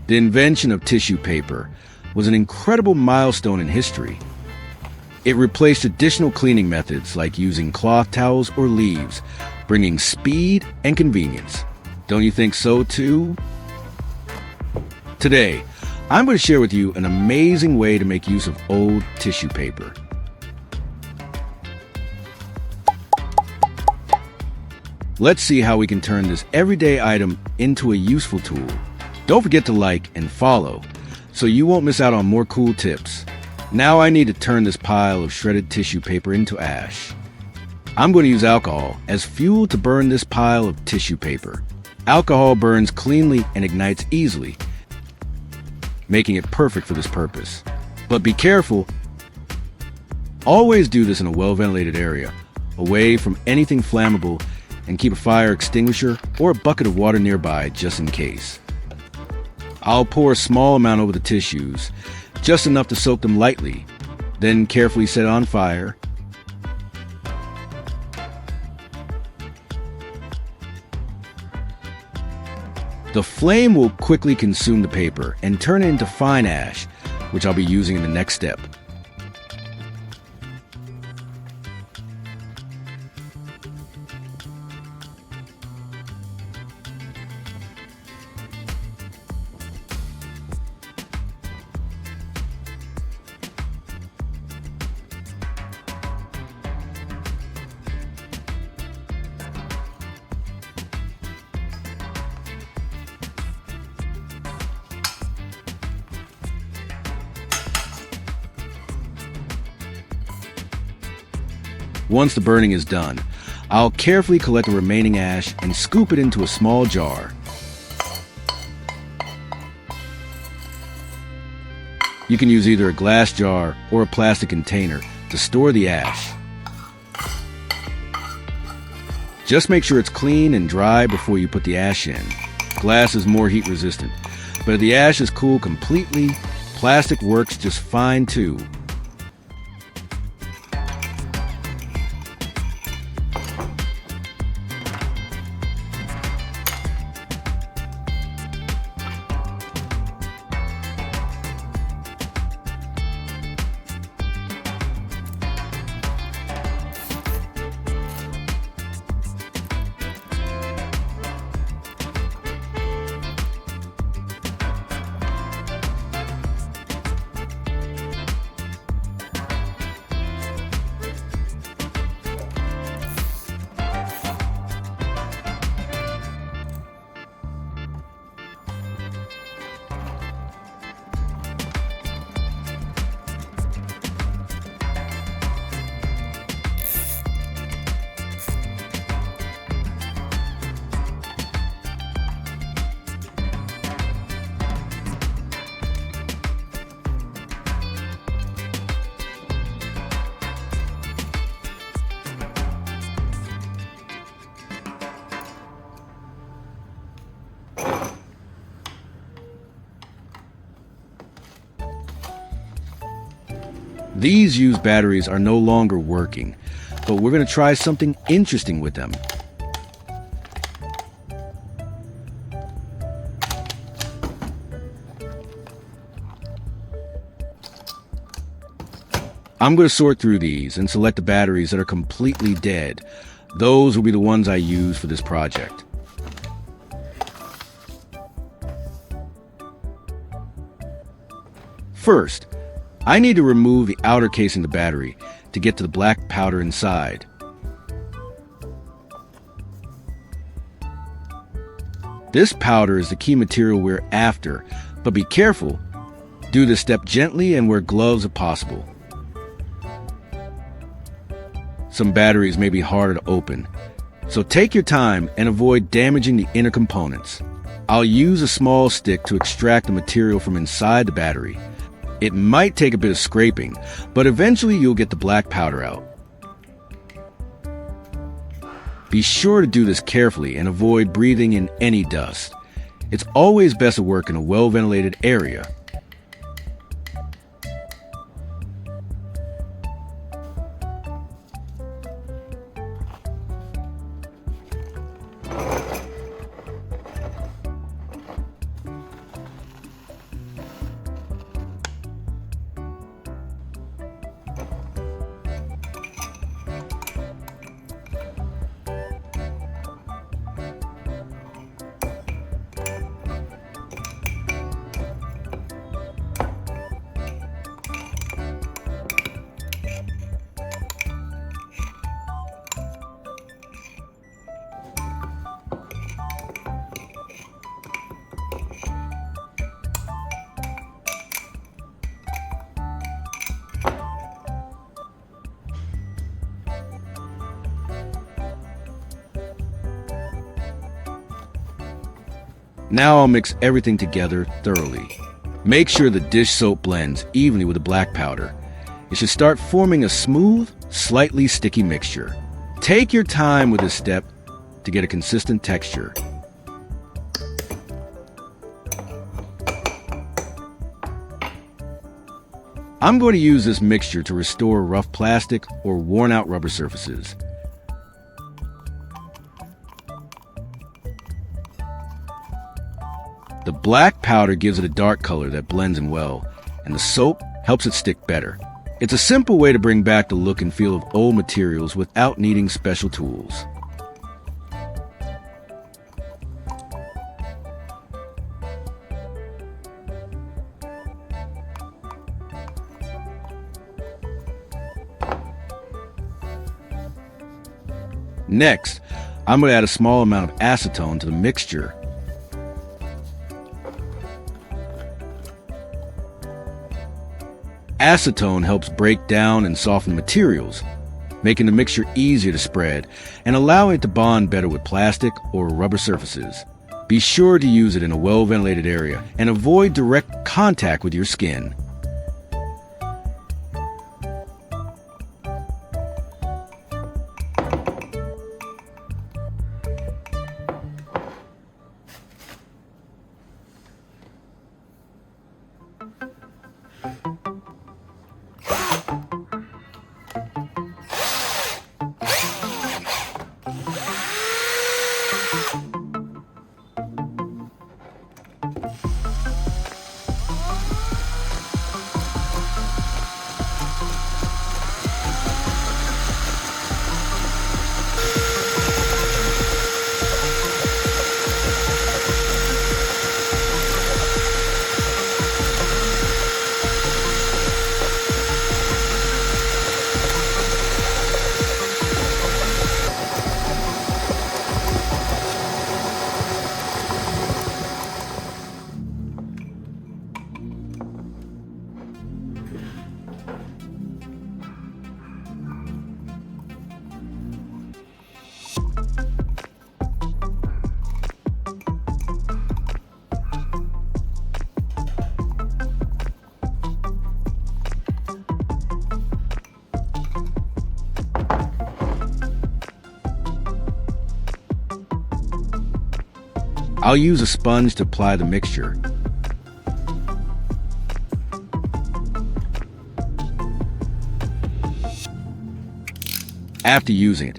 The invention of tissue paper was an incredible milestone in history. It replaced traditional cleaning methods like using cloth towels or leaves, bringing speed and convenience. Don't you think so too? Today, I'm going to share with you an amazing way to make use of old tissue paper. Let's see how we can turn this everyday item into a useful tool. Don't forget to like and follow so you won't miss out on more cool tips. Now I need to turn this pile of shredded tissue paper into ash. I'm going to use alcohol as fuel to burn this pile of tissue paper. Alcohol burns cleanly and ignites easily, making it perfect for this purpose. But be careful. Always do this in a well-ventilated area, away from anything flammable, and keep a fire extinguisher or a bucket of water nearby just in case. I'll pour a small amount over the tissues, just enough to soak them lightly, then carefully set it on fire. The flame will quickly consume the paper and turn it into fine ash, which I'll be using in the next step. Once the burning is done, I'll carefully collect the remaining ash and scoop it into a small jar. You can use either a glass jar or a plastic container to store the ash. Just make sure it's clean and dry before you put the ash in. Glass is more heat resistant, but if the ash is cooled completely, plastic works just fine too. These used batteries are no longer working, but we're going to try something interesting with them. I'm going to sort through these and select the batteries that are completely dead. Those will be the ones I use for this project. First, I need to remove the outer casing of the battery to get to the black powder inside. This powder is the key material we're after, but be careful. Do this step gently and wear gloves if possible. Some batteries may be harder to open, so take your time and avoid damaging the inner components. I'll use a small stick to extract the material from inside the battery. It might take a bit of scraping, but eventually you'll get the black powder out. Be sure to do this carefully and avoid breathing in any dust. It's always best to work in a well-ventilated area. Now I'll mix everything together thoroughly. Make sure the dish soap blends evenly with the black powder. It should start forming a smooth, slightly sticky mixture. Take your time with this step to get a consistent texture. I'm going to use this mixture to restore rough plastic or worn-out rubber surfaces. The black powder gives it a dark color that blends in well, and the soap helps it stick better. It's a simple way to bring back the look and feel of old materials without needing special tools. Next, I'm going to add a small amount of acetone to the mixture. Acetone helps break down and soften materials, making the mixture easier to spread and allowing it to bond better with plastic or rubber surfaces. Be sure to use it in a well-ventilated area and avoid direct contact with your skin. I'll use a sponge to apply the mixture. After using it,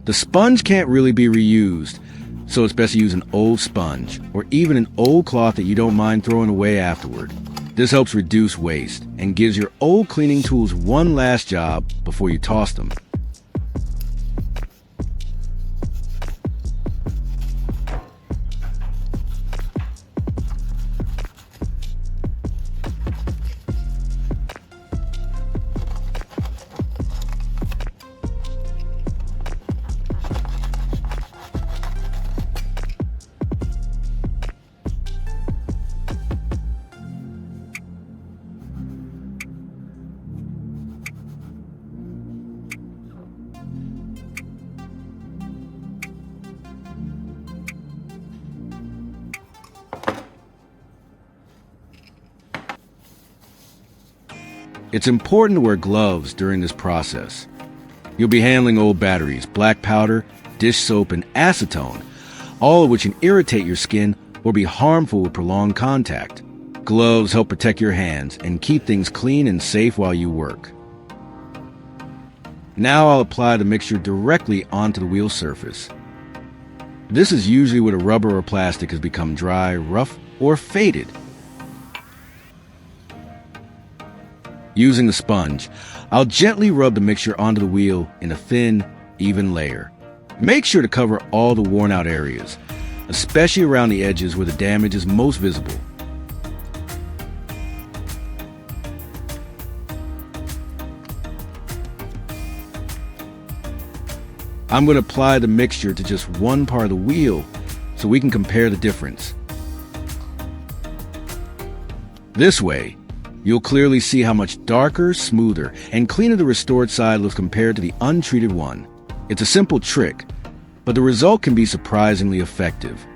the sponge can't really be reused, so it's best to use an old sponge or even an old cloth that you don't mind throwing away afterward. This helps reduce waste and gives your old cleaning tools one last job before you toss them. It's important to wear gloves during this process. You'll be handling old batteries, black powder, dish soap, and acetone, all of which can irritate your skin or be harmful with prolonged contact. Gloves help protect your hands and keep things clean and safe while you work. Now I'll apply the mixture directly onto the wheel surface. This is usually where the rubber or plastic has become dry, rough, or faded. Using the sponge, I'll gently rub the mixture onto the wheel in a thin, even layer. Make sure to cover all the worn-out areas, especially around the edges where the damage is most visible. I'm going to apply the mixture to just one part of the wheel so we can compare the difference. This way, you'll clearly see how much darker, smoother, and cleaner the restored side looks compared to the untreated one. It's a simple trick, but the result can be surprisingly effective.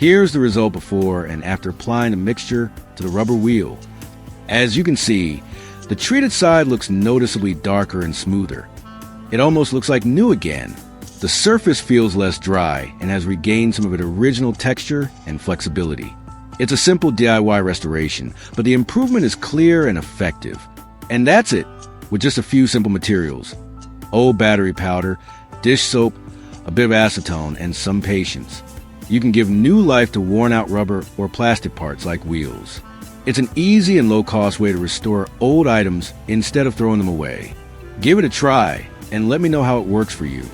Here's the result before and after applying the mixture to the rubber wheel. As you can see, the treated side looks noticeably darker and smoother. It almost looks like new again. The surface feels less dry and has regained some of its original texture and flexibility. It's a simple DIY restoration, but the improvement is clear and effective. And that's it, with just a few simple materials: old battery powder, dish soap, a bit of acetone, and some patience. You can give new life to worn-out rubber or plastic parts like wheels. It's an easy and low-cost way to restore old items instead of throwing them away. Give it a try and let me know how it works for you.